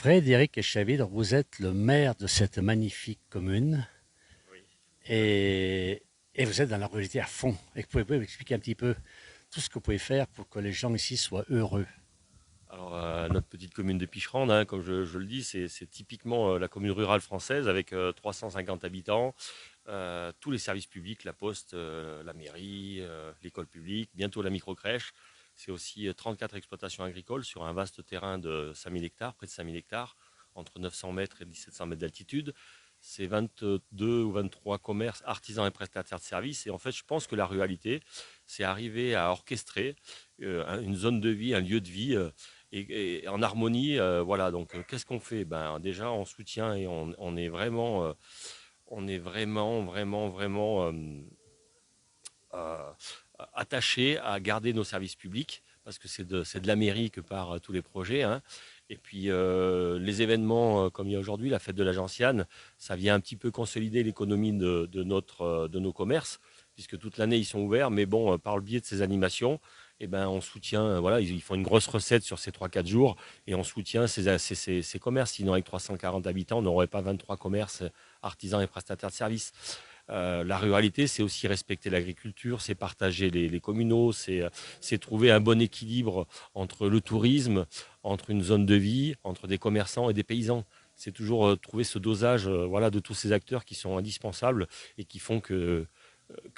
Frédéric Echavid, vous êtes le maire de cette magnifique commune Oui. et, et vous êtes dans la ruralité à fond. Et vous pouvez m'expliquer un petit peu tout ce que vous pouvez faire pour que les gens ici soient heureux. Alors, notre petite commune de Picherande, hein, comme je le dis, c'est typiquement la commune rurale française avec 350 habitants, tous les services publics, la poste, la mairie, l'école publique, bientôt la microcrèche. C'est aussi 34 exploitations agricoles sur un vaste terrain de 5000 hectares, près de 5000 hectares, entre 900 mètres et 1700 mètres d'altitude. C'est 22 ou 23 commerces, artisans et prestataires de services. Et en fait, je pense que la ruralité, c'est arriver à orchestrer une zone de vie, un lieu de vie et en harmonie. Voilà, donc qu'est-ce qu'on fait? Ben, déjà, on soutient et on est vraiment, vraiment euh, attaché à garder nos services publics parce que c'est de la mairie que par tous les projets, hein. Et puis les événements comme il y a aujourd'hui, la fête de la Gentiane, ça vient un petit peu consolider l'économie de nos commerces, puisque toute l'année ils sont ouverts, mais bon, par le biais de ces animations, eh ben, on soutient, voilà, ils font une grosse recette sur ces 3 4 jours, et on soutient ces commerces. Sinon, avec 340 habitants, on n'aurait pas 23 commerces artisans et prestataires de services. La ruralité, c'est aussi respecter l'agriculture, c'est partager les communaux, c'est trouver un bon équilibre entre le tourisme, entre une zone de vie, entre des commerçants et des paysans. C'est toujours trouver ce dosage, voilà, de tous ces acteurs qui sont indispensables et qui font que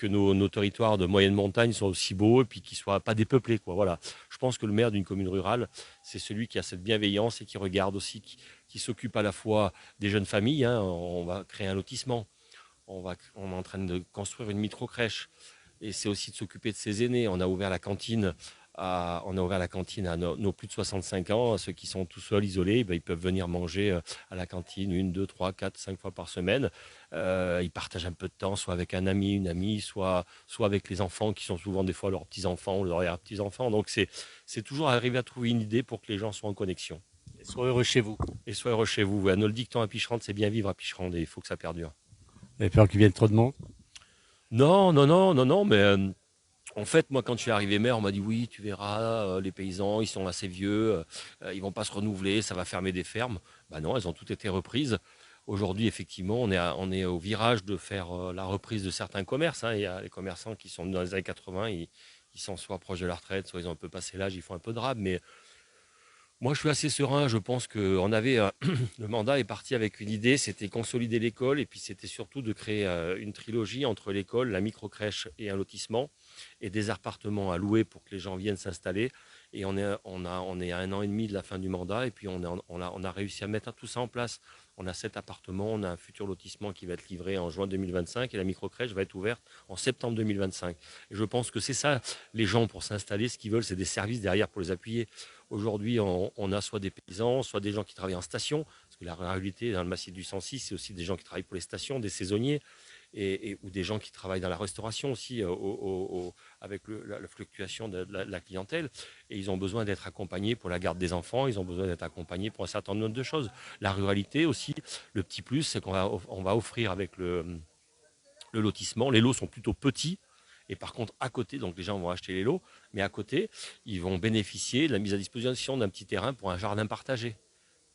nos territoires de moyenne montagne sont aussi beaux et puis qu'ils ne soient pas dépeuplés, quoi. Voilà. Je pense que le maire d'une commune rurale, c'est celui qui a cette bienveillance et qui regarde aussi, qui s'occupe à la fois des jeunes familles, hein. On va créer un lotissement, on est en train de construire une micro-crèche. Et c'est aussi de s'occuper de ses aînés. On a ouvert la cantine à nos plus de 65 ans, à ceux qui sont tout seuls, isolés, ben, ils peuvent venir manger à la cantine 1, 2, 3, 4, 5 fois par semaine. Ils partagent un peu de temps, soit avec un ami, une amie, soit avec les enfants qui sont souvent des fois leurs petits-enfants ou leurs petits-enfants. Donc c'est toujours arriver à trouver une idée pour que les gens soient en connexion. Soyez heureux chez vous. Et soient heureux chez vous. Ouais, nous le dictons à Picherande, c'est bien vivre à Picherande et il faut que ça perdure. Vous avez peur qu'il vienne trop de monde? Non, non, non, non, non, mais en fait, moi, quand je suis arrivé maire, on m'a dit oui, tu verras, les paysans, ils sont assez vieux, ils vont pas se renouveler, ça va fermer des fermes. Bah non, elles ont toutes été reprises. Aujourd'hui, effectivement, on est au virage de faire la reprise de certains commerces, hein. Il y a les commerçants qui sont dans les années 80, ils sont soit proches de la retraite, soit ils ont un peu passé l'âge, ils font un peu de rab. Mais moi, je suis assez serein. Je pense que le mandat est parti avec une idée, c'était consolider l'école et puis c'était surtout de créer une trilogie entre l'école, la microcrèche et un lotissement et des appartements à louer pour que les gens viennent s'installer. Et on est à 1 an et demi de la fin du mandat et puis on a réussi à mettre tout ça en place. On a 7 appartements, on a un futur lotissement qui va être livré en juin 2025 et la microcrèche va être ouverte en septembre 2025. Et je pense que c'est ça, les gens pour s'installer, ce qu'ils veulent, c'est des services derrière pour les appuyer. Aujourd'hui, on a soit des paysans, soit des gens qui travaillent en station, parce que la réalité dans le massif du Sancy, c'est aussi des gens qui travaillent pour les stations, des saisonniers, ou des gens qui travaillent dans la restauration aussi, avec la fluctuation de la clientèle. Et ils ont besoin d'être accompagnés pour la garde des enfants, ils ont besoin d'être accompagnés pour un certain nombre de choses. La ruralité aussi, le petit plus, c'est on va offrir avec le lotissement, les lots sont plutôt petits. Et par contre, à côté, donc les gens vont acheter les lots, mais à côté, ils vont bénéficier de la mise à disposition d'un petit terrain pour un jardin partagé.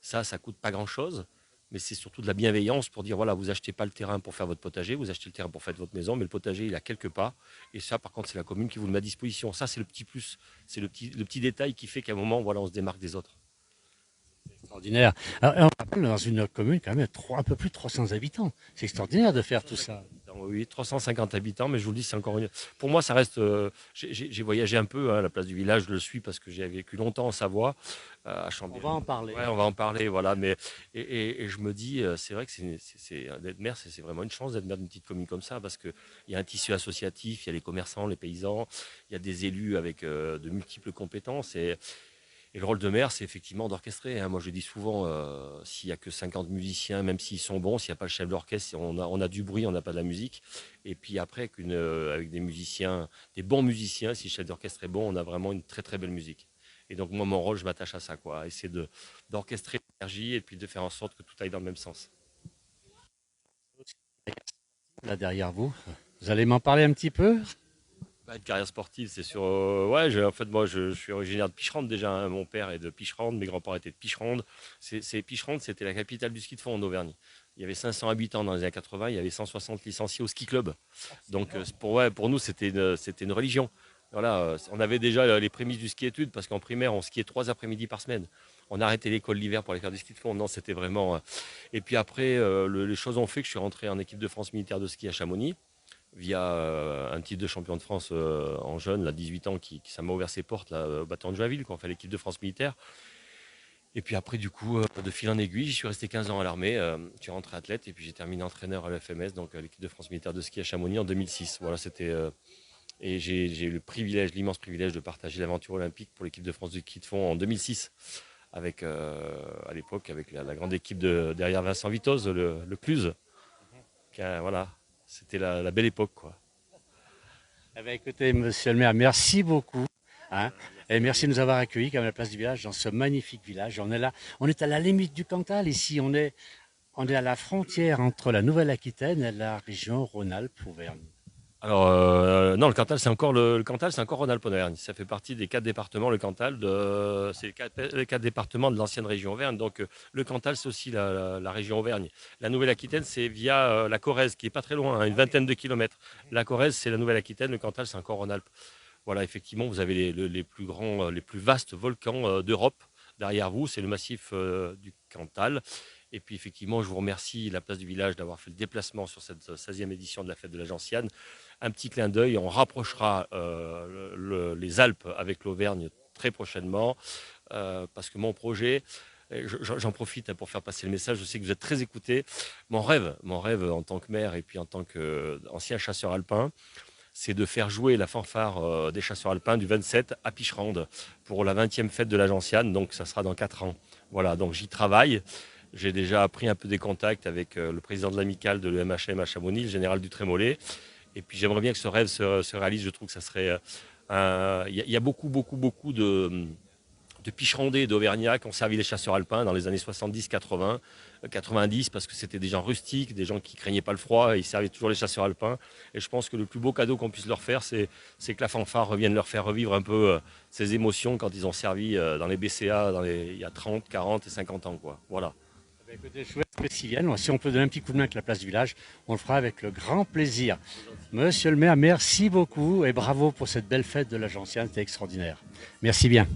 Ça coûte pas grand-chose, mais c'est surtout de la bienveillance pour dire, voilà, vous achetez pas le terrain pour faire votre potager, vous achetez le terrain pour faire votre maison, mais le potager, il a quelques pas. Et ça, par contre, c'est la commune qui vous le met à disposition. Ça, c'est le petit plus. C'est le petit détail qui fait qu'à un moment, voilà, on se démarque des autres. Extraordinaire. Alors, on rappelle dans une commune quand même un peu plus de 300 habitants. C'est extraordinaire de faire tout 350 ça. habitants, oui, 350 habitants, mais je vous le dis, c'est encore une. Pour moi, ça reste. J'ai voyagé un peu, hein, à la place du village, je le suis parce que j'ai vécu longtemps en Savoie, à On va Chambéry. en parler. Ouais, on va en parler, voilà. Mais et je me dis, c'est vrai que d'être maire, c'est vraiment une chance d'être maire d'une petite commune comme ça, parce que il y a un tissu associatif, il y a les commerçants, les paysans, il y a des élus avec de multiples compétences et le rôle de maire, c'est effectivement d'orchestrer, hein. Moi, je dis souvent, s'il n'y a que 50 musiciens, même s'ils sont bons, s'il n'y a pas le chef d'orchestre, on a du bruit, on n'a pas de la musique. Et puis après, avec des musiciens, des bons musiciens, si le chef d'orchestre est bon, on a vraiment une très très belle musique. Et donc moi, mon rôle, je m'attache à ça, quoi, à essayer d'orchestrer l'énergie et puis de faire en sorte que tout aille dans le même sens. Là derrière vous. Vous allez m'en parler un petit peu? Bah, une carrière sportive, c'est sûr. Ouais, en fait, moi, je suis originaire de Picherande déjà, hein. Mon père est de Picherande, mes grands-parents étaient de Picherande. Picherande, c'était la capitale du ski de fond en Auvergne. Il y avait 500 habitants dans les années 80, il y avait 160 licenciés au ski club. Donc, pour nous, c'était une religion. Voilà, on avait déjà les prémices du ski-études parce qu'en primaire, on skiait 3 après-midi par semaine. On a arrêté l'école l'hiver pour aller faire du ski de fond. Non, c'était vraiment. Et puis après, les choses ont fait que je suis rentré en équipe de France militaire de ski à Chamonix via un titre de champion de France en jeune, là, 18 ans, ça m'a ouvert ses portes là, au bâton de Joinville, quand on fait l'équipe de France militaire. Et puis après, du coup, de fil en aiguille, j'y suis resté 15 ans à l'armée. Je suis rentré athlète et puis j'ai terminé entraîneur à l'FMS, donc à l'équipe de France militaire de ski à Chamonix en 2006. Voilà, et j'ai eu l'immense privilège de partager l'aventure olympique pour l'équipe de France de ski de fond en 2006. Avec, à l'époque, avec la grande équipe derrière Vincent Vitoz, le Cluse. Voilà, c'était la belle époque, quoi. Eh bien, écoutez, monsieur le maire, merci beaucoup. Hein, et merci de nous avoir accueillis comme à la place du village, dans ce magnifique village. On est là, on est à la limite du Cantal. Ici, on est à la frontière entre la Nouvelle-Aquitaine et la région Rhône-Alpes-Auvergne. Alors, non, le Cantal, c'est encore Rhône-Alpes-Auvergne. Ça fait partie des 4 départements, le Cantal, c'est les quatre départements de l'ancienne région Auvergne. Donc, le Cantal, c'est aussi la région Auvergne. La Nouvelle-Aquitaine, c'est via la Corrèze, qui est pas très loin, hein, une vingtaine de kilomètres. La Corrèze, c'est la Nouvelle-Aquitaine, le Cantal, c'est encore Rhône-Alpes. Voilà, effectivement, vous avez les plus grands, les plus vastes volcans d'Europe derrière vous. C'est le massif du Cantal. Et puis, effectivement, je vous remercie, la place du village, d'avoir fait le déplacement sur cette 16e édition de la fête de la Gentiane. Un petit clin d'œil, on rapprochera les Alpes avec l'Auvergne très prochainement, parce que mon projet, j'en profite, hein, pour faire passer le message, je sais que vous êtes très écoutés. Mon rêve en tant que maire et puis en tant qu'ancien chasseur alpin, c'est de faire jouer la fanfare des chasseurs alpins du 27 à Picherande pour la 20e fête de la Gentiane, donc ça sera dans 4 ans. Voilà, donc j'y travaille. J'ai déjà pris un peu des contacts avec le président de l'amicale de l'EMHM à Chamonix, le général du Trémollet. Et puis j'aimerais bien que ce rêve se réalise. Je trouve que ça serait. Il y a beaucoup, beaucoup, beaucoup de Picherondais et d'Auvergnats qui ont servi les chasseurs alpins dans les années 70, 80, 90, parce que c'était des gens rustiques, des gens qui craignaient pas le froid, et ils servaient toujours les chasseurs alpins. Et je pense que le plus beau cadeau qu'on puisse leur faire, c'est que la fanfare revienne leur faire revivre un peu ces émotions quand ils ont servi dans les BCA il y a 30, 40 et 50 ans, quoi. Voilà. Eh bien, écoutez, je souhaite s'ils viennent. Si on peut donner un petit coup de main avec la place du village, on le fera avec le grand plaisir. Monsieur le maire, merci beaucoup et bravo pour cette belle fête de la Gentiane, c'était extraordinaire. Merci bien.